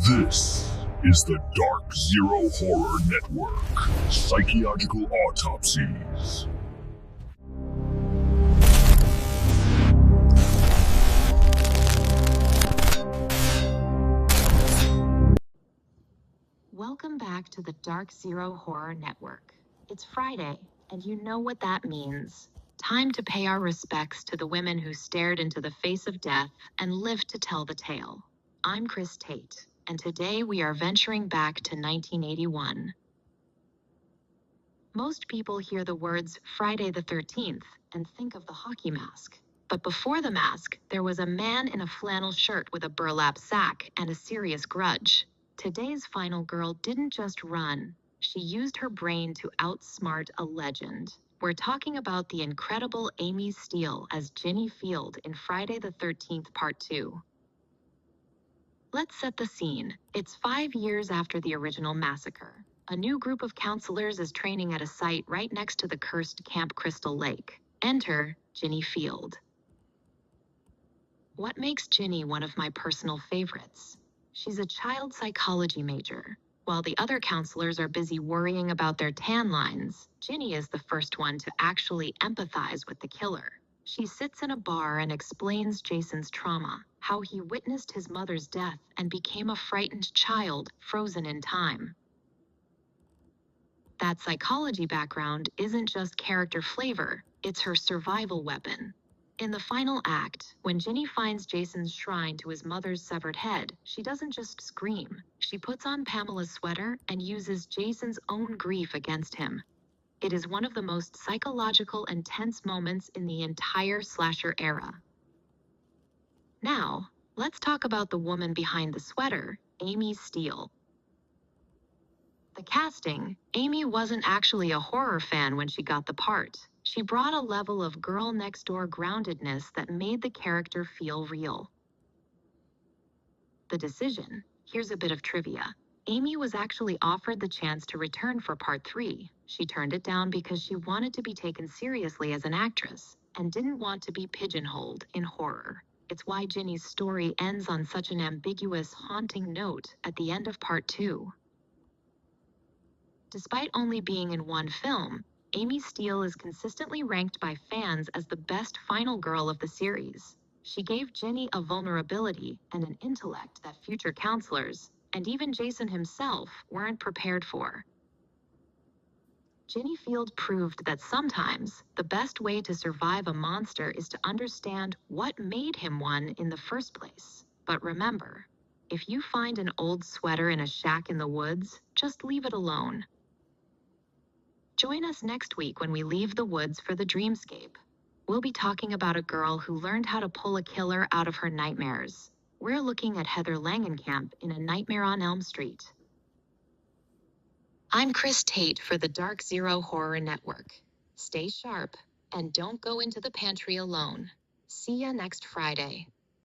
This is the Dark Zero Horror Network. Psychological Autopsies. Welcome back to the Dark Zero Horror Network. It's Friday, and you know what that means. Time to pay our respects to the women who stared into the face of death and lived to tell the tale. I'm Chris Tate, and today we are venturing back to 1981. Most people hear the words Friday the 13th and think of the hockey mask. But before the mask, there was a man in a flannel shirt with a burlap sack and a serious grudge. Today's final girl didn't just run. She used her brain to outsmart a legend. We're talking about the incredible Amy Steele as Ginny Field in Friday the 13th Part 2. Let's set the scene. It's 5 years after the original massacre. A new group of counselors is training at a site right next to the cursed Camp Crystal Lake. Enter Ginny Field. What makes Ginny one of my personal favorites? She's a child psychology major. While the other counselors are busy worrying about their tan lines, Ginny is the first one to actually empathize with the killer. She sits in a bar and explains Jason's trauma, how he witnessed his mother's death and became a frightened child frozen in time. That psychology background isn't just character flavor, it's her survival weapon. In the final act, when Ginny finds Jason's shrine to his mother's severed head, she doesn't just scream. She puts on Pamela's sweater and uses Jason's own grief against him. It is one of the most psychological and tense moments in the entire slasher era. Now, let's talk about the woman behind the sweater, Amy Steele. The casting, Amy wasn't actually a horror fan when she got the part. She brought a level of girl-next-door groundedness that made the character feel real. The decision. Here's a bit of trivia. Amy was actually offered the chance to return for Part 3. She turned it down because she wanted to be taken seriously as an actress and didn't want to be pigeonholed in horror. It's why Ginny's story ends on such an ambiguous, haunting note at the end of Part 2. Despite only being in one film, Amy Steele is consistently ranked by fans as the best final girl of the series. She gave Ginny a vulnerability and an intellect that future counselors, and even Jason himself, weren't prepared for. Ginny Field proved that sometimes the best way to survive a monster is to understand what made him one in the first place. But remember, if you find an old sweater in a shack in the woods, just leave it alone. Join us next week when we leave the woods for the dreamscape. We'll be talking about a girl who learned how to pull a killer out of her nightmares. We're looking at Heather Langenkamp in A Nightmare on Elm Street. I'm Chris Tate for the Dark Zero Horror Network. Stay sharp and don't go into the pantry alone. See ya next Friday.